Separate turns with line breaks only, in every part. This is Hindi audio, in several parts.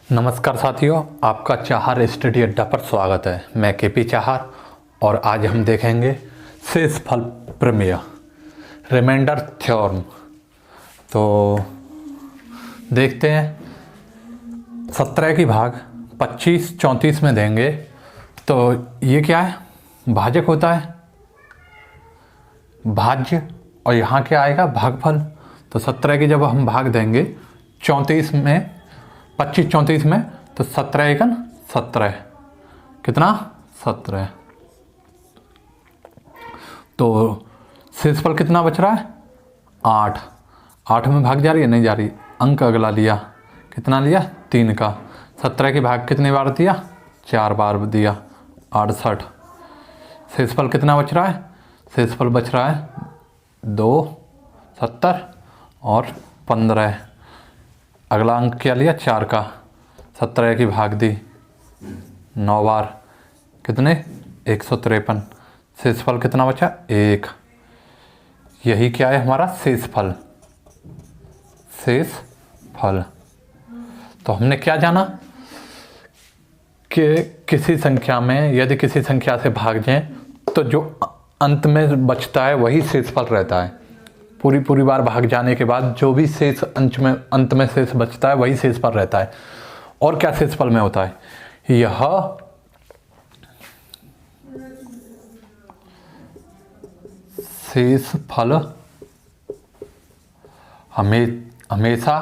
नमस्कार साथियों, आपका चाहार स्टडी अड्डा पर स्वागत है। मैं केपी चाहार और आज हम देखेंगे शेषफल प्रमेय, रिमाइंडर थ्योरम। तो देखते हैं 17 की भाग 25 34 में देंगे तो ये क्या है, भाजक होता है, भाज्य, और यहाँ क्या आएगा, भागफल। तो 17 की जब हम भाग देंगे 34 में 25 34 में तो 17 एकन 17, कितना 17। तो शेषफल कितना बच रहा है, 8। 8 में भाग जा रही है, नहीं जा रही, अंक अगला लिया, कितना लिया, 3 का। 17 की भाग कितनी बार दिया, 4 बार दिया, 68। शेषफल कितना बच रहा है, शेषफल बच रहा है 2, 70 और 15। अगला अंक क्या लिया, 4 का। 17 की भाग दी 9 बार, कितने, 153। शेषफल कितना बचा, 1। यही क्या है हमारा शेषफल। शेषफल तो हमने क्या जाना कि किसी संख्या में यदि किसी संख्या से भाग जाएं तो जो अंत में बचता है वही शेषफल रहता है। पूरी बार भाग जाने के बाद जो भी शेष अंत में शेष बचता है वही शेषफल रहता है। और क्या शेषफल में होता है, यह शेषफल हमेशा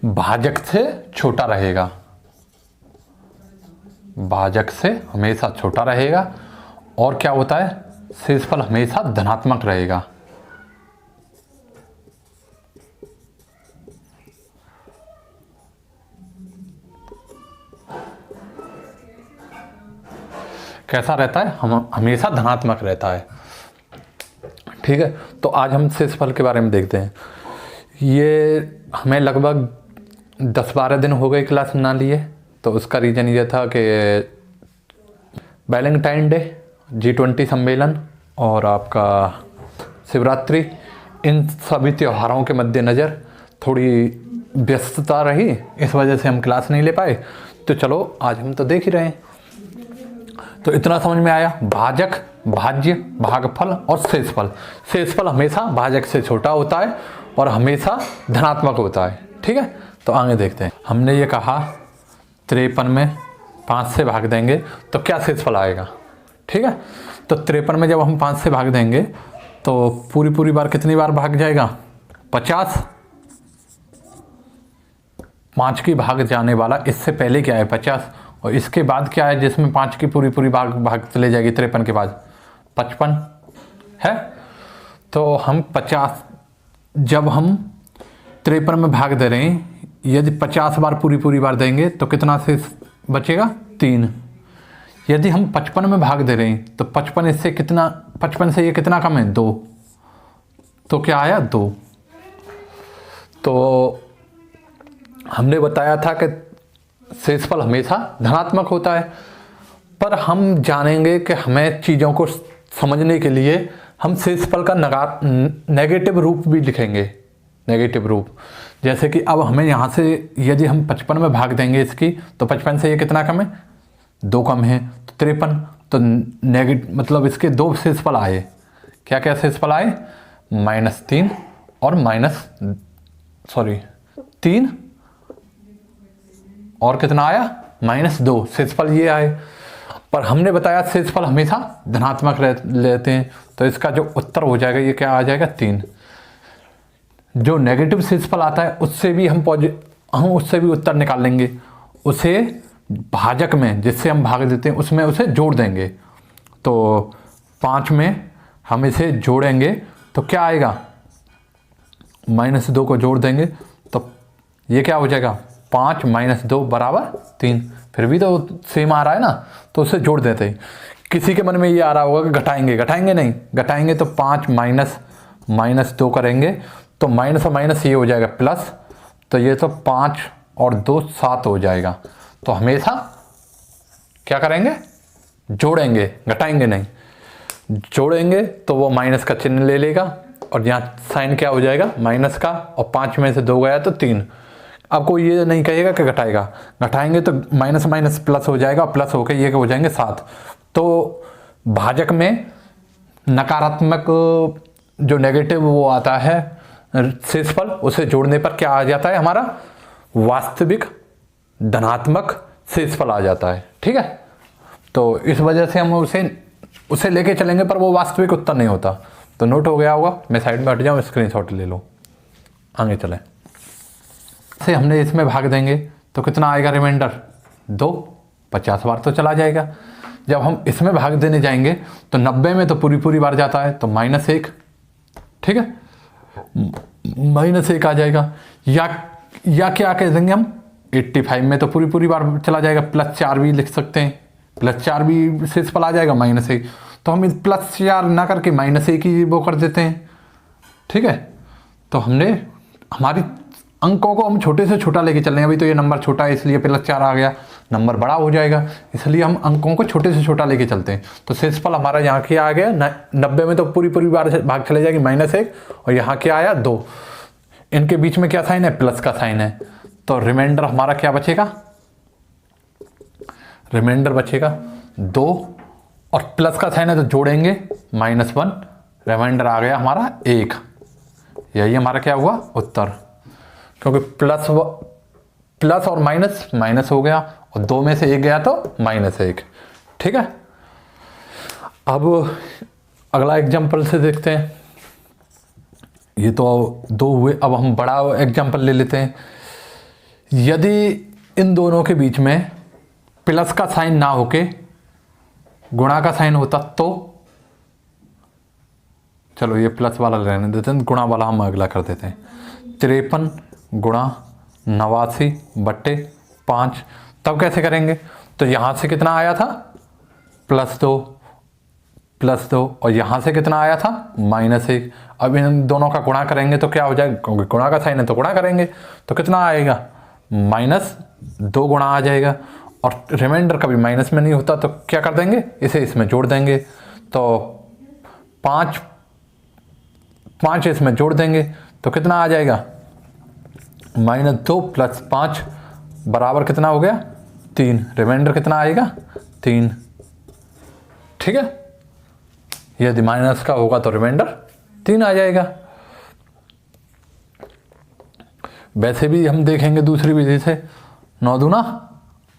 भाजक से छोटा रहेगा, भाजक से हमेशा छोटा रहेगा। और क्या होता है, शेषफल हमेशा धनात्मक रहेगा। कैसा रहता है, हम हमेशा धनात्मक रहता है। ठीक है, तो आज हम शेषफल के बारे में देखते हैं। ये हमें लगभग 10-12 दिन हो गए क्लास ना लिए। तो उसका रीज़न ये था कि वैलेंटाइन डे, G20 सम्मेलन और आपका शिवरात्रि, इन सभी त्योहारों के मद्देनज़र थोड़ी व्यस्तता रही, इस वजह से हम क्लास नहीं ले पाए। तो चलो आज हम तो देख ही रहे हैं। तो इतना समझ में आया, भाजक, भाज्य, भागफल और शेषफल। शेषफल हमेशा भाजक से छोटा होता है और हमेशा धनात्मक होता है। ठीक है, तो आगे देखते हैं। हमने ये कहा 53 में 5 से भाग देंगे तो क्या शेषफल आएगा। ठीक है, तो 53 में जब हम 5 से भाग देंगे तो पूरी बार कितनी बार भाग जाएगा, 50। 5 की भाग जाने वाला इससे पहले क्या है, 50, और इसके बाद क्या है जिसमें 5 की पूरी भाग चले जाएगी 53 के बाद, 55 है। तो हम 50, जब हम 53 में भाग दे रहे हैं, यदि 50 बार पूरी बार देंगे तो कितना से बचेगा, 3। यदि हम 55 में भाग दे रहे हैं तो 55 से ये कितना कम है, 2। तो क्या आया, 2। तो हमने बताया था कि शेषफल हमेशा धनात्मक होता है, पर हम जानेंगे कि हमें चीज़ों को समझने के लिए हम शेषफल का नेगेटिव रूप भी लिखेंगे। नेगेटिव रूप, जैसे कि अब हमें यहाँ से यदि हम 55 में भाग देंगे इसकी, तो 55 से ये कितना कम है, 2 कम है, तो 53। तो मतलब इसके 2 शेषफल आए। क्या क्या शेषफल आए, -3 और -3 और कितना आया, -2 शेषफल ये आए। पर हमने बताया शेषफल हमेशा धनात्मक लेते हैं, तो इसका जो उत्तर हो जाएगा ये क्या आ जाएगा, 3। जो नेगेटिव शेषफल आता है उससे भी हम उससे भी उत्तर निकाल लेंगे। उसे भाजक में जिससे हम भाग देते हैं उसमें उसे जोड़ देंगे। तो 5 में हम इसे जोड़ेंगे तो क्या आएगा, -2 को जोड़ देंगे तो ये क्या हो जाएगा, 5 - 2 बराबर 3। फिर भी तो सेम आ रहा है ना, तो उसे जोड़ देते हैं। किसी के मन में ये आ रहा होगा कि घटाएंगे नहीं, घटाएंगे तो 5 - 2 करेंगे तो माइनस और माइनस ये हो जाएगा प्लस, तो ये तो 5 और 2 7 हो जाएगा। तो हमेशा क्या करेंगे, जोड़ेंगे, घटाएंगे नहीं। जोड़ेंगे तो वो माइनस का चिन्ह ले लेगा और यहाँ साइन क्या हो जाएगा, माइनस का, और 5 में से 2 गया तो 3। अब कोई ये नहीं कहेगा कि घटाएगा, घटाएंगे तो माइनस माइनस प्लस हो जाएगा, प्लस होकर ये हो जाएंगे 7। तो भाजक में नकारात्मक जो नेगेटिव वो आता है शेषफल, उसे जोड़ने पर क्या आ जाता है हमारा वास्तविक धनात्मक शेषफल आ जाता है। ठीक है, तो इस वजह से हम उसे लेके चलेंगे पर वो वास्तविक उत्तर नहीं होता। तो नोट हो गया होगा, मैं साइड में हट जाऊँ, स्क्रीनशॉट ले लो। आगे चलें, से हमने इसमें भाग देंगे तो कितना आएगा रिमाइंडर 2, 50 बार तो चला जाएगा। जब हम इसमें भाग देने जाएंगे तो 90 में तो पूरी पूरी बार जाता है, तो -1। ठीक है, -1 आ जाएगा। या क्या कह देंगे हम 85 में तो पूरी पूरी बार चला जाएगा, +4 भी लिख सकते हैं, +4 भी शेषफल आ जाएगा -1। तो हम +4 ना करके -1 ही वो कर देते हैं। ठीक है, तो हमने हमारी अंकों को हम छोटे से छोटा लेके चल रहे हैं। अभी तो ये नंबर छोटा है इसलिए +4 आ गया, नंबर बड़ा हो जाएगा, इसलिए हम अंकों को छोटे से छोटा लेके चलते हैं। तो शेषफल हमारा यहाँ क्या आ गया 90 में तो पूरी पूरी बार भाग चले जाएगी -1, और यहाँ क्या आया 2। इनके बीच में क्या साइन है, प्लस का साइन है। तो रिमाइंडर हमारा क्या बचेगा, रिमाइंडर बचेगा 2, और प्लस का साइन है तो जोड़ेंगे -1, रिमाइंडर आ गया हमारा 1। यही हमारा क्या हुआ उत्तर, क्योंकि प्लस और माइनस हो गया, और 2 में से 1 गया तो -1। ठीक है, अब अगला एग्जाम्पल से देखते हैं। ये तो 2 हुए, अब हम बड़ा एग्जाम्पल ले लेते हैं। यदि इन दोनों के बीच में प्लस का साइन ना होके गुणा का साइन होता तो, चलो ये प्लस वाला रहने देते हैं, गुणा वाला हम अगला कर देते हैं। 53 गुणा 89/5। तब कैसे करेंगे, तो यहाँ से कितना आया था +2 और यहाँ से कितना आया था -1। अब इन दोनों का गुणा करेंगे तो क्या हो जाएगा, क्योंकि गुणा का साइन है तो गुणा करेंगे, तो कितना आएगा -2 गुणा आ जाएगा। और रिमाइंडर कभी माइनस में नहीं होता, तो क्या कर देंगे, इसे इसमें जोड़ देंगे। तो 5 इसमें जोड़ देंगे तो कितना आ जाएगा, -2 + 5 बराबर कितना हो गया 3। रिमाइंडर कितना आएगा 3। ठीक है, यदि माइनस का होगा तो रिमाइंडर 3 आ जाएगा। वैसे भी हम देखेंगे दूसरी विधि से, 9 दूना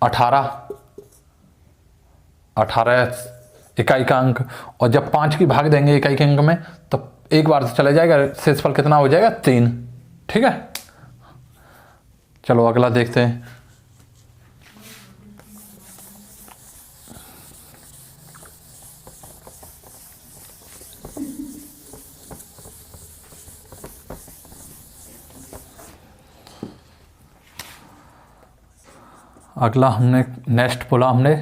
18 इकाई का अंक, और जब 5 की भाग देंगे इकाई के अंक में तो एक बार से चले जाएगा, शेषफल कितना हो जाएगा 3। ठीक है, चलो अगला देखते हैं। अगला हमने नेक्स्ट बोला हमने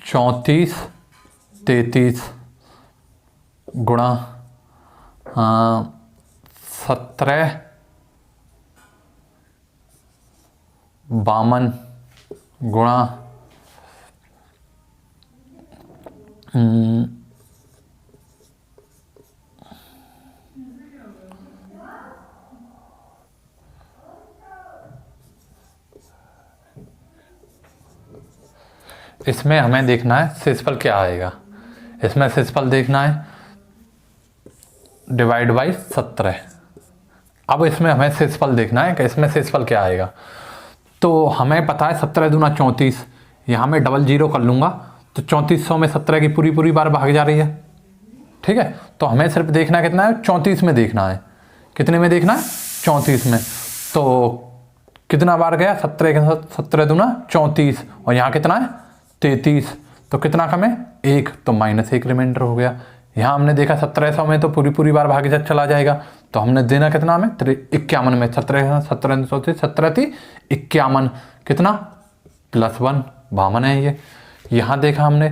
34 33 गुणा 17 52 गुणा इसमें हमें देखना है शेषफल क्या आएगा। इसमें शेषफल देखना है डिवाइड बाई 17। अब इसमें हमें शेषफल देखना है कि इसमें शेषफल क्या आएगा। तो हमें पता है 17 दूना 34, यहाँ मैं डबल जीरो कर लूँगा तो 3400 में 17 की पूरी पूरी बार भाग जा रही है। ठीक है, तो हमें सिर्फ देखना कितना है 34 में देखना है। कितने में देखना है 34 में। तो कितना बार गया 17 के साथ, 17 दूना 34, और यहाँ कितना है 33, तो कितना कम है 1, तो -1 रिमाइंडर हो गया। यहाँ हमने देखा 1700 में तो पूरी पूरी बार भाग चला जाएगा, तो हमने देना कितना हमें 51 में, 17 17 थी 51, कितना +1 52 है ये। यहाँ देखा हमने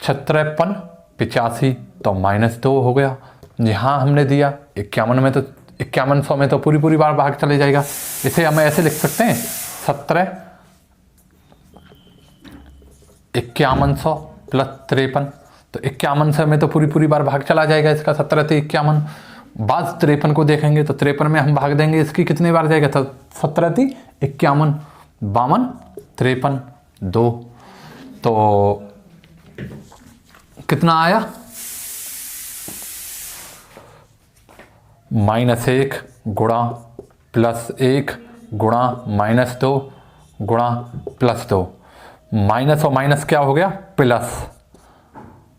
56 85, तो -2 हो गया। यहाँ हमने दिया 51 में, तो 5100 में तो पूरी पूरी बार भाग चले जाएगा। इसे हम ऐसे लिख सकते हैं 17 5100 + 53, तो 5100 में तो पूरी पूरी बार भाग चला जाएगा इसका, 17 × 51 बाद 53 को देखेंगे तो 53 में हम भाग देंगे, इसकी कितनी बार जाएगा, तो 17 थी 51 52 53 2, तो कितना आया -1 गुणा +1 गुणा -2 गुणा +2, माइनस और माइनस क्या हो गया प्लस,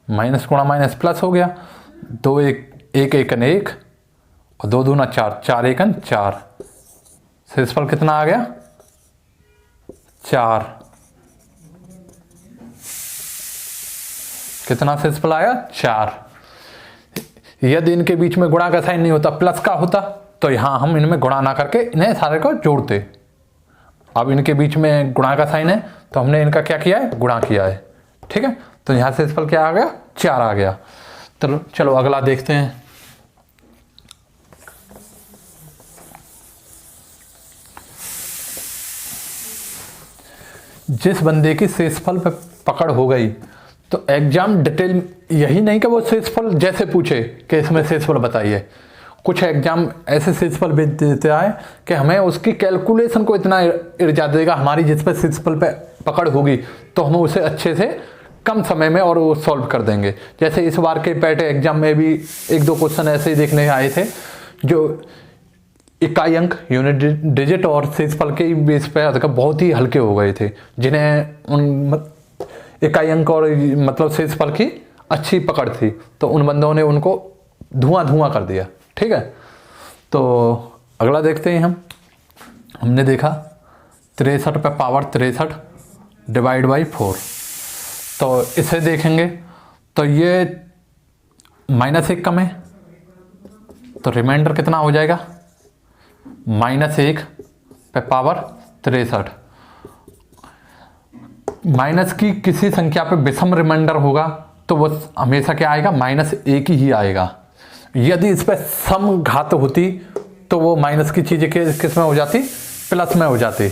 माइनस गुणा माइनस प्लस हो गया, 2 1 1 1 और 2 दूना 4 4 1 4, शेषफल कितना आ गया 4, कितना शेषफल आया 4। यदि इनके बीच में गुणा का साइन नहीं होता, प्लस का होता, तो यहां हम इनमें गुणा ना करके इन्हें सारे को जोड़ते। अब इनके बीच में गुणा का साइन है तो हमने इनका क्या किया है, गुणा किया है, ठीक है। तो यहां से शेषफल क्या आ गया 4 आ गया। तो चलो अगला देखते हैं। जिस बंदे की शेषफल पे पकड़ हो गई, तो एग्जाम डिटेल यही नहीं कि वो शेषफल जैसे पूछे कि इसमें शेषफल बताइए, कुछ एग्जाम ऐसे शेषफल भेज देता है कि हमें उसकी कैलकुलेशन को इतना इर्जा देगा, हमारी जिस पर शेषफल पे पकड़ होगी तो हम उसे अच्छे से कम समय में और वो सॉल्व कर देंगे। जैसे इस बार के पैट एग्जाम में भी 1-2 क्वेश्चन ऐसे ही देखने आए थे जो इकाई अंक, यूनिट डिजिट और शेषफल के बेस पे बहुत ही हल्के हो गए थे, जिन्हें उन इकाई अंक और मतलब शेषफल की अच्छी पकड़ थी, तो उन बंदों ने उनको धुआं कर दिया, ठीक है। तो अगला देखते हैं हमने देखा 63 पे पावर 63 डिवाइड बाई 4, तो इसे देखेंगे तो ये -1 कम है, तो रिमाइंडर कितना हो जाएगा -1 पे पावर 63। माइनस की किसी संख्या पे विषम रिमाइंडर होगा तो वो हमेशा क्या आएगा -1 ही आएगा। यदि इस पर सम घात होती तो वो माइनस की चीजें किस में हो जाती, प्लस में हो जाती।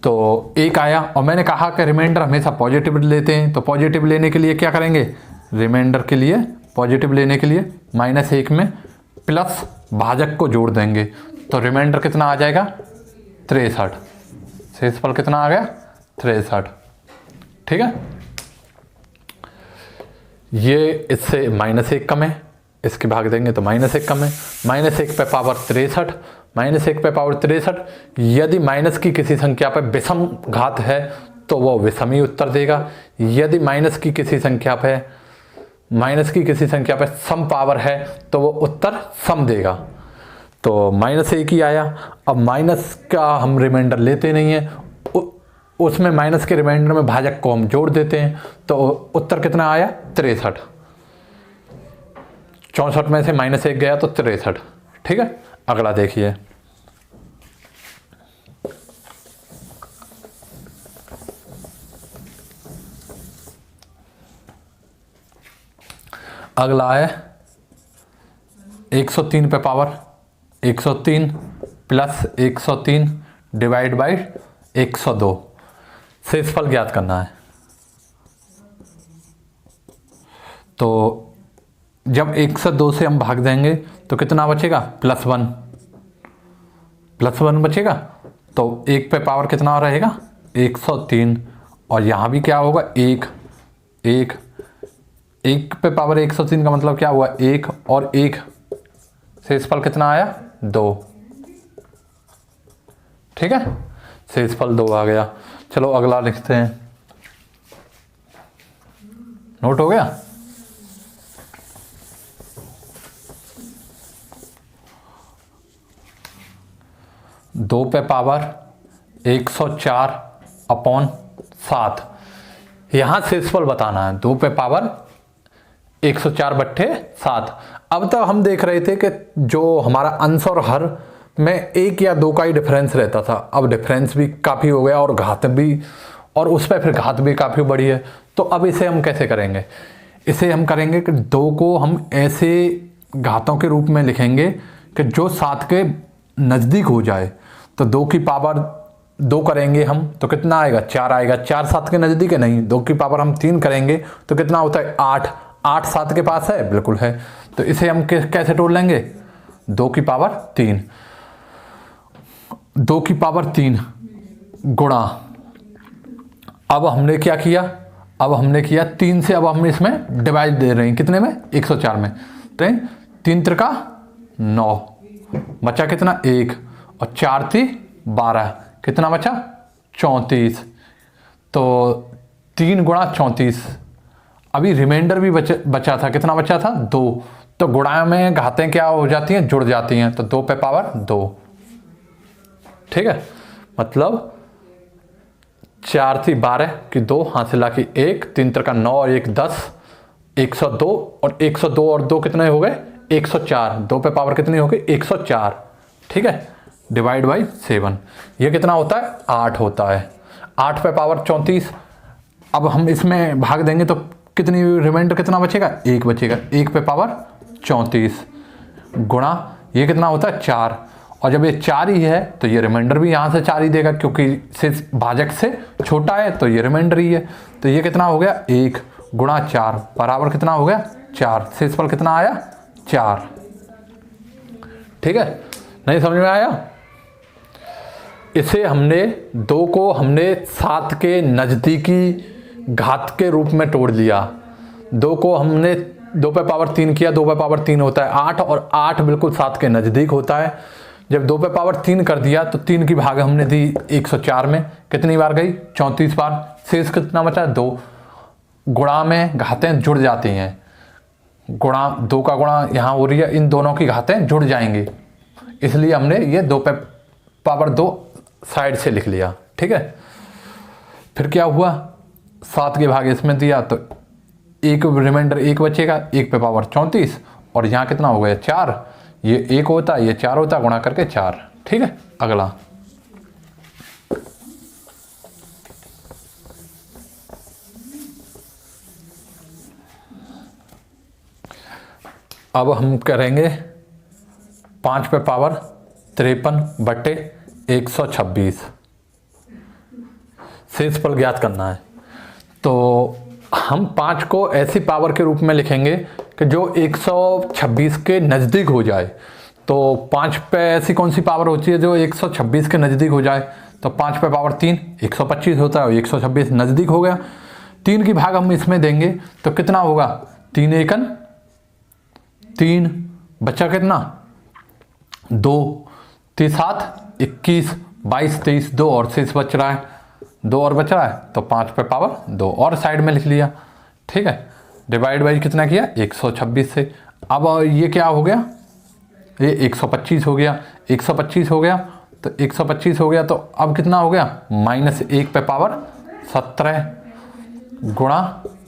तो 1 आया, और मैंने कहा कि रिमाइंडर हमेशा पॉजिटिव लेते हैं, तो पॉजिटिव लेने के लिए क्या करेंगे, रिमाइंडर के लिए पॉजिटिव लेने के लिए -1 में प्लस भाजक को जोड़ देंगे, तो रिमाइंडर कितना आ जाएगा 63। शेषफल कितना आ गया 63, ठीक है। ये इससे -1 कम है, इसके भाग देंगे तो -1 कम है, -1 पे पावर 63, -1 पे पावर 63। यदि माइनस की किसी संख्या पर विषम घात है तो वो विषम ही उत्तर देगा। यदि माइनस की किसी संख्या पे सम पावर है तो वो उत्तर सम देगा। तो -1 ही आया। अब माइनस का हम रिमाइंडर लेते नहीं है, उसमें माइनस के रिमाइंडर में भाजक को हम जोड़ देते हैं, तो उत्तर कितना आया 63। 64 में से -1 गया तो 63, ठीक है। अगला देखिए, अगला है 103 पे पावर 103 प्लस 103 डिवाइड बाई 102। शेषफल ज्ञात करना है। तो जब 102 से हम भाग देंगे तो कितना बचेगा +1 बचेगा। तो 1 पे पावर कितना रहेगा 103, और यहाँ भी क्या होगा 1 पे पावर 103 का मतलब क्या हुआ 1 और 1, शेषफल कितना आया 2, ठीक है। शेषफल 2 आ गया। चलो अगला लिखते हैं, नोट हो गया। दो पे पावर 104/7, यहां शेषफल बताना है। 2 पे पावर 104/7। अब तक हम देख रहे थे कि जो हमारा अंश और हर में 1 या 2 का ही डिफरेंस रहता था, अब डिफरेंस भी काफ़ी हो गया और घात भी, और उस पर फिर घात भी काफ़ी बड़ी है। तो अब इसे हम कैसे करेंगे, इसे हम करेंगे कि 2 को हम ऐसे घातों के रूप में लिखेंगे कि जो 7 के नज़दीक हो जाए। तो 2 की पावर 2 करेंगे हम तो कितना आएगा 4 आएगा। 4 7 के नज़दीक है नहीं, 2 की पावर हम 3 करेंगे तो कितना होता है 8। 8 7 के पास है, बिल्कुल है। तो इसे हम कैसे तोड़ लेंगे, 2 की पावर 3, 2 की पावर 3 गुणा, अब हमने क्या किया, अब हमने किया 3 से, अब हम इसमें डिवाइड दे रहे हैं कितने में, 104 में, तो 3 त्रिका 9, बचा कितना 1, और 4 थी 12, कितना बचा 34, तो 3 गुणा 34, अभी रिमाइंडर भी बचा था, कितना बचा था 2, तो गुणा में घातें क्या हो जाती हैं, जुड़ जाती हैं, तो 2 पे पावर 2, ठीक है, मतलब 4 थी 12 की 2, हासिला की 1, 3 त्रिका 9 और 1 10, 102, और 102 और 2 कितने हो गए 104, 2 पे पावर कितनी हो गई 104, ठीक है, डिवाइड बाई 7, ये कितना होता है 8 होता है, 8 पे पावर 34, अब हम इसमें भाग देंगे तो कितनी रिमाइंडर कितना बचेगा 1 बचेगा, 1 पे पावर 34 गुणा ये कितना होता है 4, और जब ये 4 ही है तो ये रिमाइंडर भी यहाँ से 4 ही देगा, क्योंकि शेष भाजक से छोटा है तो ये रिमाइंडर ही है, तो ये कितना हो गया 1 गुणा 4 बराबर कितना हो गया 4, शेषफल कितना आया 4, ठीक है, नहीं समझ में आया। इसे हमने 2 को हमने 7 के नज़दीकी घात के रूप में तोड़ लिया, 2 को हमने 2 पे पावर 3 किया, 2 पे पावर 3 होता है 8, और 8 बिल्कुल 7 के नज़दीक होता है, जब 2 पे पावर 3 कर दिया तो 3 की भाग हमने दी 104 में, कितनी बार गई 34 बार, शेष कितना बचा 2, गुणा में घातें जुड़ जाती हैं, गुणा 2 का गुणा यहाँ हो रही है, इन दोनों की घातें जुड़ जाएंगी, इसलिए हमने ये 2 पे पावर 2 साइड से लिख लिया, ठीक है। फिर क्या हुआ 7 के भाग इसमें दिया तो एक रिमाइंडर 1 बचेगा, 1 पे पावर 34, और यहाँ कितना हो गया 4, ये 1 होता ये 4 होता, गुणा करके 4, ठीक है। अगला अब हम करेंगे 5 पे पावर 53 बटे 126, शेषफल ज्ञात करना है, तो हम 5 को ऐसी पावर के रूप में लिखेंगे कि जो 126 के नज़दीक हो जाए, तो 5 पे ऐसी कौन सी पावर होती है जो 126 के नज़दीक हो जाए, तो 5 पे पावर 3 125 होता है, और 126 नज़दीक हो गया, 3 की भाग हम इसमें देंगे तो कितना होगा 3 एकन 3, बच्चा कितना 2, 3 7 21 22 23 2, और शेष बच रहा है 2 और बच रहा है, तो 5 पे पावर 2 और साइड में लिख लिया, ठीक है। डिवाइड बाई कितना किया 126 से, अब ये क्या हो गया ये 125 हो गया, 125 हो गया तो 125 हो गया, तो अब कितना हो गया -1 पे पावर 17 गुणा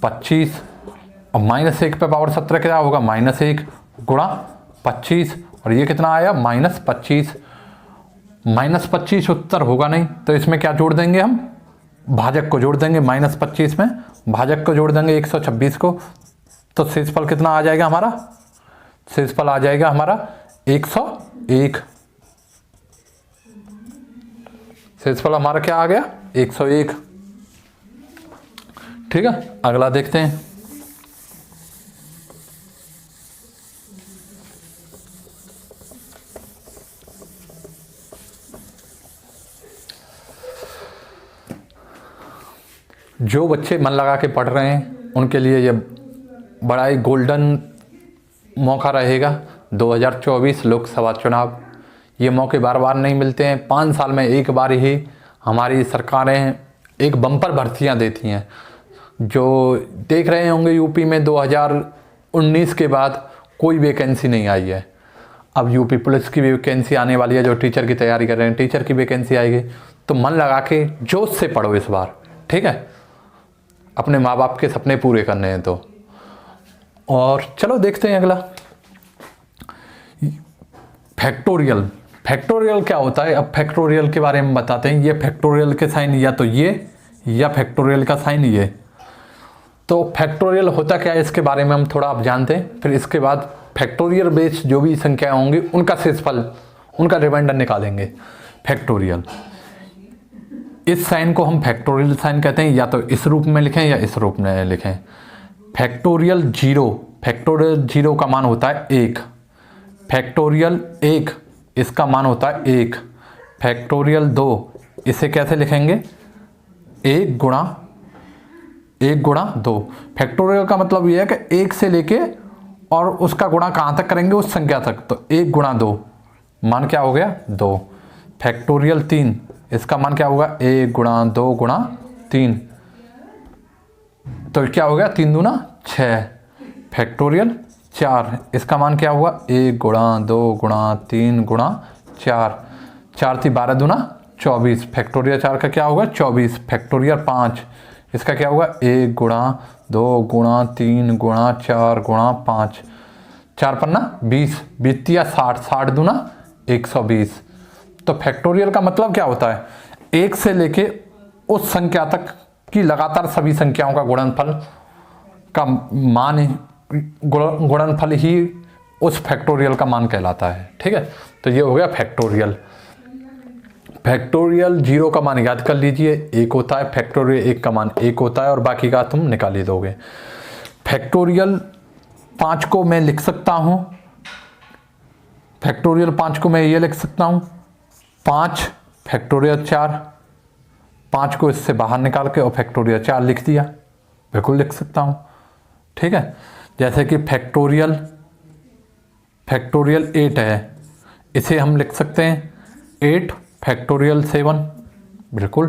25, और -1 पे पावर 17 क्या होगा -1 गुणा 25, और ये कितना आया -25, -25 उत्तर होगा नहीं, तो इसमें क्या जोड़ देंगे हम भाजक को जोड़ देंगे, -25 में भाजक को जोड़ देंगे 126 को, तो शेषफल कितना आ जाएगा हमारा, शेषफल आ जाएगा हमारा 101, शेषफल हमारा क्या आ गया 101, ठीक है। अगला देखते हैं, जो बच्चे मन लगा के पढ़ रहे हैं उनके लिए ये बड़ा ही गोल्डन मौका रहेगा। 2024 लोकसभा चुनाव, ये मौके बार बार नहीं मिलते हैं, 5 साल में एक बार ही हमारी सरकारें एक बम्पर भर्तियां देती हैं। जो देख रहे होंगे यूपी में 2019 के बाद कोई वैकेंसी नहीं आई है, अब यूपी पुलिस की वैकेंसी आने वाली है, जो टीचर की तैयारी कर रहे हैं टीचर की वैकेंसी आएगी, तो मन लगा के जोश से पढ़ो इस बार, ठीक है, अपने माँ बाप के सपने पूरे करने हैं तो। और चलो देखते हैं अगला, फैक्टोरियल। फैक्टोरियल क्या होता है, अब फैक्टोरियल के बारे में बताते हैं। ये फैक्टोरियल के साइन या तो ये, या फैक्टोरियल का साइन ये। तो फैक्टोरियल होता क्या है इसके बारे में हम थोड़ा आप जानते हैं, फिर इसके बाद फैक्टोरियल बेस जो भी संख्याएं होंगी उनका शेषफल, उनका रिमाइंडर निकालेंगे। फैक्टोरियल, इस साइन को हम फैक्टोरियल साइन कहते हैं, या तो इस रूप में लिखें या इस रूप में लिखें। फैक्टोरियल 0, फैक्टोरियल 0 का मान होता है 1, फैक्टोरियल 1 इसका मान होता है 1, फैक्टोरियल 2 इसे कैसे लिखेंगे 1 गुणा 2। फैक्टोरियल का मतलब ये है कि 1 से लेके और उसका गुणा कहाँ तक करेंगे, उस संख्या तक, तो 1 गुणा 2 मान क्या हो गया 2। फैक्टोरियल 3 इसका मान क्या होगा 1 गुणा 2 गुणा 3, तो क्या हो गया 3 दूना 6। फैक्टोरियल 4 इसका मान क्या हुआ 1 गुणा 2 गुणा 3 गुणा 4, 4 थी 12 दूना 24, फैक्टोरियल 4 का क्या होगा 24। फैक्टोरियल 5 इसका क्या होगा 1 गुणा 2 गुणा 3 गुणा 4 गुणा 5, 4 पन्ना 20, 20 या 60, 60 दूना 120। तो फैक्टोरियल का मतलब क्या होता है, 1 से लेके उस संख्या तक की लगातार सभी संख्याओं का गुणनफल का मान ही गुणनफल ही उस फैक्टोरियल का मान कहलाता है। ठीक है, तो ये हो गया फैक्टोरियल। फैक्टोरियल 0 का मान याद कर लीजिए 1 होता है, फैक्टोरियल 1 का मान 1 होता है और बाकी का तुम निकाल ही दोगे। फैक्टोरियल 5 को मैं लिख सकता हूँ, फैक्टोरियल 5 को मैं ये लिख सकता हूँ 5 फैक्टोरियल 4, 5 को इससे बाहर निकाल के और फैक्टोरियल 4 लिख दिया, बिल्कुल लिख सकता हूँ। ठीक है, जैसे कि फैक्टोरियल 8 है, इसे हम लिख सकते हैं 8 फैक्टोरियल 7, बिल्कुल,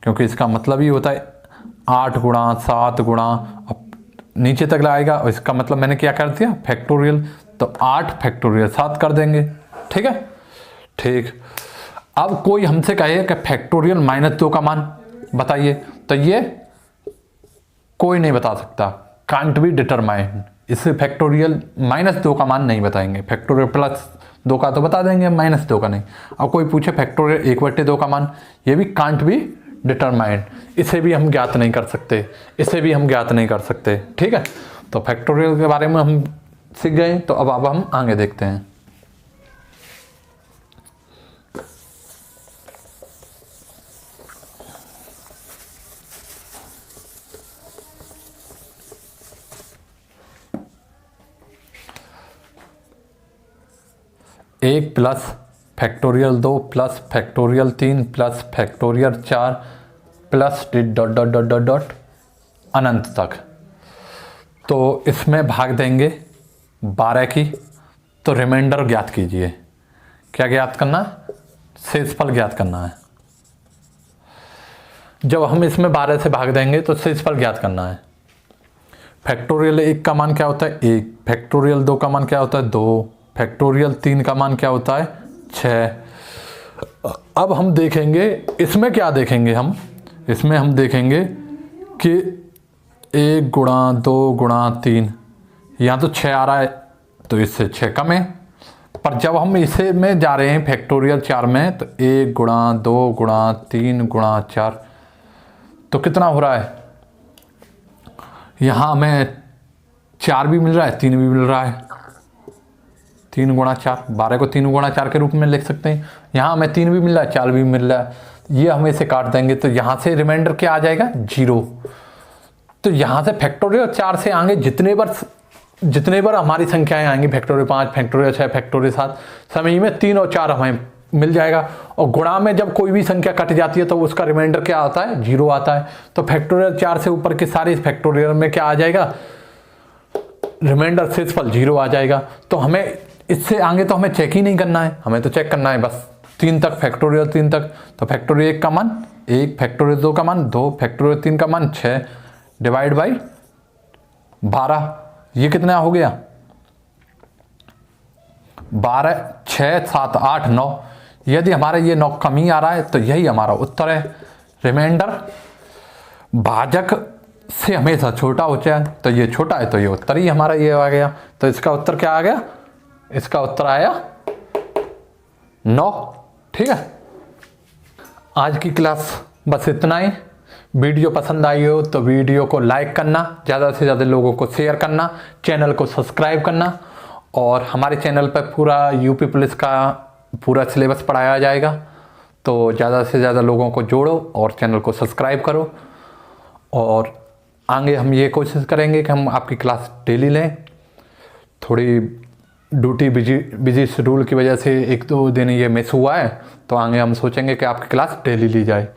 क्योंकि इसका मतलब ही होता है 8 गुणा 7 गुणा, अब नीचे तक लाएगा और इसका मतलब मैंने क्या कर दिया फैक्टोरियल, तो 8 फैक्टोरियल 7 कर देंगे। ठीक है, ठीक। अब कोई हमसे कहे कि फैक्टोरियल -2 का मान बताइए, तो ये कोई नहीं बता सकता, कांट बी डिटरमाइंड। इससे फैक्टोरियल -2 का मान नहीं बताएंगे, फैक्टोरियल +2 का तो बता देंगे, -2 का नहीं। अब कोई पूछे फैक्टोरियल 1/2 का मान, ये भी कांट बी डिटरमाइंड, इसे भी हम ज्ञात नहीं कर सकते, इसे भी हम ज्ञात नहीं कर सकते। ठीक है, तो फैक्टोरियल के बारे में हम सीख गए, तो अब हम आगे देखते हैं। एक plus factorial 2 plus factorial 3 plus factorial 4 plus dot dot dot dot dot अनंत तक। तो इसमें भाग देंगे 12 की, तो रिमाइंडर ज्ञात कीजिए। क्या ज्ञात करना है, शेषफल ज्ञात करना है। जब हम इसमें 12 से भाग देंगे तो शेषफल ज्ञात करना है। फैक्टोरियल 1 का मान क्या होता है 1, फैक्टोरियल 2 का मान क्या होता है 2, फैक्टोरियल 3 का मान क्या होता है 6। अब हम देखेंगे इसमें क्या देखेंगे, इसमें हम देखेंगे कि 1 गुणा 2 गुणा 3, यहाँ तो 6 आ रहा है तो इससे 6 कम है, पर जब हम इसे में जा रहे हैं फैक्टोरियल 4 में, तो 1 गुणा 2 गुणा 3 गुणा 4, तो कितना हो रहा है, यहाँ हमें 4 भी मिल रहा है 3 भी मिल रहा है, 3 गुणा 4, 12 को 3 गुणा 4 के रूप में लिख सकते हैं। यहाँ हमें 3 भी मिल रहा है 4 भी मिल रहा है, ये हम इसे काट देंगे तो यहाँ से रिमाइंडर क्या आ जाएगा 0। तो यहाँ से फैक्टोरियल 4 से आगे जितने बार हमारी संख्याएं आएंगी, फैक्टोरियल 5 फैक्टोरियल 6 फैक्टोरियल 7, समय में 3 और 4 हमें मिल जाएगा। और गुणा में जब कोई भी संख्या कट जाती है तो उसका रिमाइंडर क्या आता है 0 आता है। तो फैक्टोरियल 4 से ऊपर के सारे फैक्टोरियल में क्या आ जाएगा, रिमाइंडर शेषफल 0 आ जाएगा। तो हमें इससे आगे तो हमें चेक ही नहीं करना है, हमें तो चेक करना है बस 3 तक, फैक्टोरियल 3 तक। तो फैक्टोरियल 1 का मान 1, फैक्टोरियल 2 का मान 2, फैक्टोरियल 3 का मान 6 डिवाइड बाई 12, ये कितना हो गया 12, 6, 7, 8, 9। यदि हमारा ये 9 कम ही आ रहा है तो यही हमारा उत्तर है। रिमाइंडर भाजक से हमेशा छोटा होता है, तो ये छोटा है तो ये उत्तर ही हमारा ये आ गया। तो इसका उत्तर क्या आ गया, इसका उत्तर आया 9। ठीक है, आज की क्लास बस इतना ही। वीडियो पसंद आई हो तो वीडियो को लाइक करना, ज़्यादा से ज़्यादा लोगों को शेयर करना, चैनल को सब्सक्राइब करना, और हमारे चैनल पर पूरा यूपी पुलिस का पूरा सिलेबस पढ़ाया जाएगा। तो ज़्यादा से ज़्यादा लोगों को जोड़ो और चैनल को सब्सक्राइब करो, और आगे हम ये कोशिश करेंगे कि हम आपकी क्लास डेली लें। थोड़ी ड्यूटी बिजी शेड्यूल की वजह से 1-2 दिन ये मिस हुआ है, तो आगे हम सोचेंगे कि आपकी क्लास डेली ली जाए।